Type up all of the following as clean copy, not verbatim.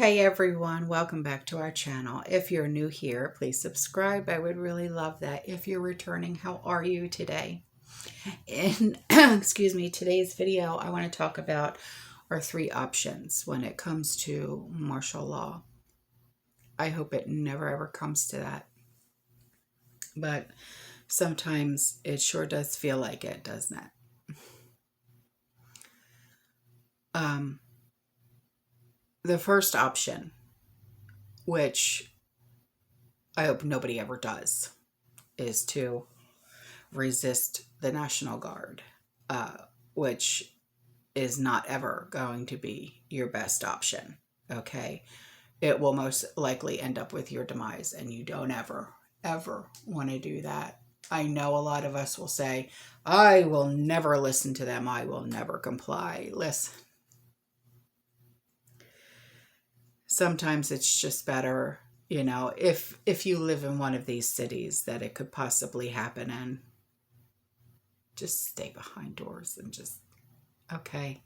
Hey everyone, welcome back to our channel. If you're new here, please subscribe. I would really love that. If you're returning, how are you today? In excuse me, today's video, I want to talk about our three options when it comes to martial law. I hope it never ever comes to that. But sometimes it sure does feel like it, doesn't it? The first option, which I hope nobody ever does, is to resist the National Guard, which is not ever going to be your best option. Okay. It will most likely end up with your demise, and you don't ever want to do that. I know a lot of us will say, I will never listen to them. I will never comply. Listen, sometimes it's just better, if you live in one of these cities that it could possibly happen in, just stay behind doors and just, okay.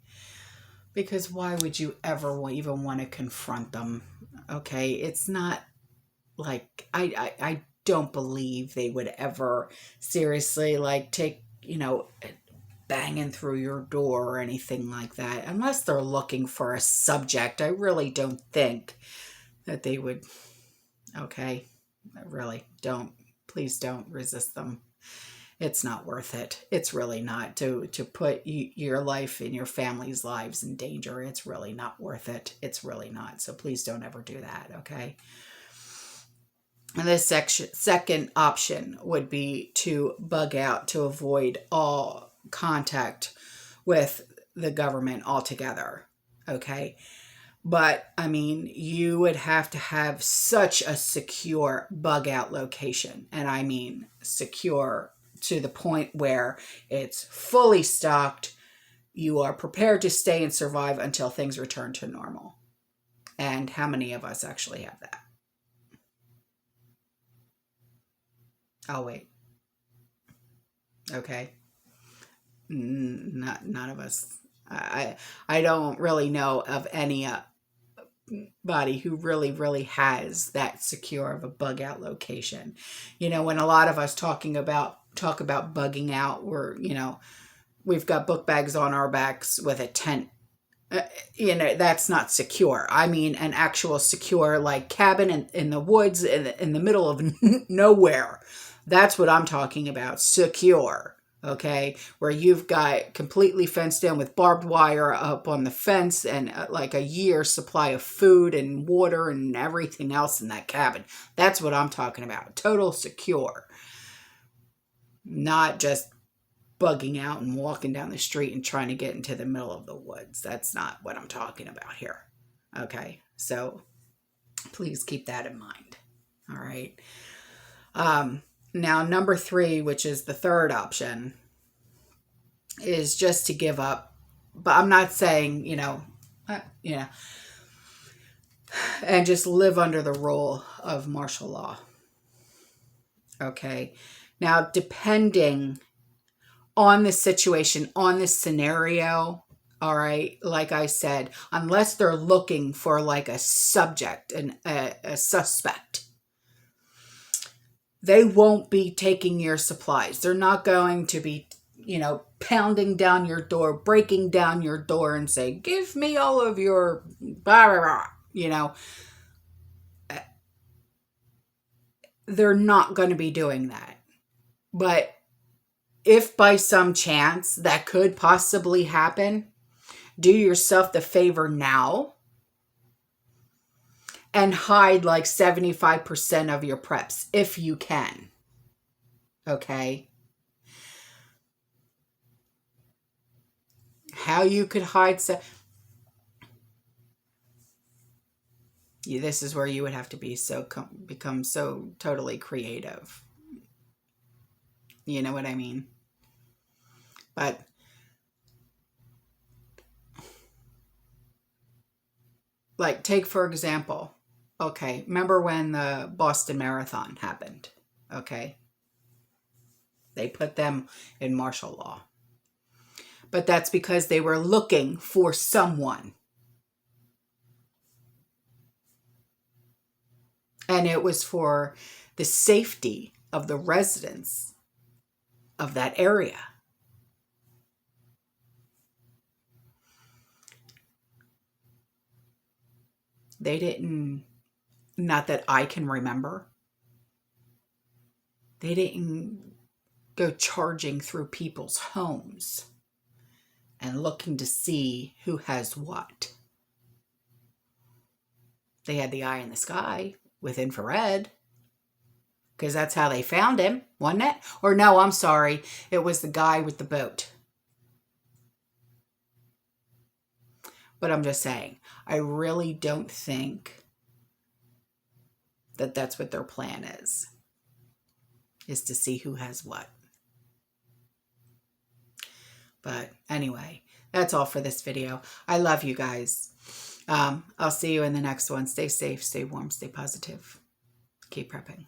Because why would you ever even want to confront them? Okay, it's not like, I don't believe they would ever seriously take, banging through your door or anything like that. Unless they're looking for a subject, I really don't think that they would. Okay, I really don't. Please don't resist them. It's not worth it. It's really not to put your life and your family's lives in danger. It's really not worth it. It's really not. So please don't ever do that, okay? And the second option would be to bug out, to avoid all contact with the government altogether, okay? But, I mean, you would have to have such a secure bug out location. And I mean secure to the point where it's fully stocked. You are prepared to stay and survive until things return to normal. And how many of us actually have that? I'll wait. Okay. None of us. I don't really know of any body who really has that secure of a bug out location. When a lot of us talk about bugging out, we've got book bags on our backs with a tent. That's not secure. I mean, an actual secure cabin in the woods in the middle of nowhere. That's what I'm talking about. Secure. Okay, where you've got completely fenced in with barbed wire up on the fence and a year's supply of food and water and everything else in that cabin. That's what I'm talking about. Total secure. Not just bugging out and walking down the street and trying to get into the middle of the woods. That's not what I'm talking about here. Okay, so please keep that in mind. All right. Now, number 3, which is the third option, is just to give up. But I'm not saying, and just live under the rule of martial law. Okay. Now, depending on the situation, on the scenario, all right, like I said, unless they're looking for a subject and a suspect, they won't be taking your supplies. They're not going to be, pounding down your door, breaking down your door and say, give me all of your blah, blah, blah. They're not going to be doing that. But if by some chance that could possibly happen, do yourself the favor now and hide 75% of your preps if you can. Okay? How you could hide this is where you would have to be become so totally creative. You know what I mean? But take for example, okay, remember when the Boston Marathon happened? Okay. They put them in martial law. But that's because they were looking for someone. And it was for the safety of the residents of that area. They didn't, not that I can remember, they didn't go charging through people's homes and looking to see who has what. They had the eye in the sky with infrared, because that's how they found him, wasn't it? Or no, I'm sorry, it was the guy with the boat. But I'm just saying, I really don't think that that's what their plan is to see who has what. But anyway, that's all for this video. I love you guys. I'll see you in the next one. Stay safe, stay warm, stay positive. Keep prepping.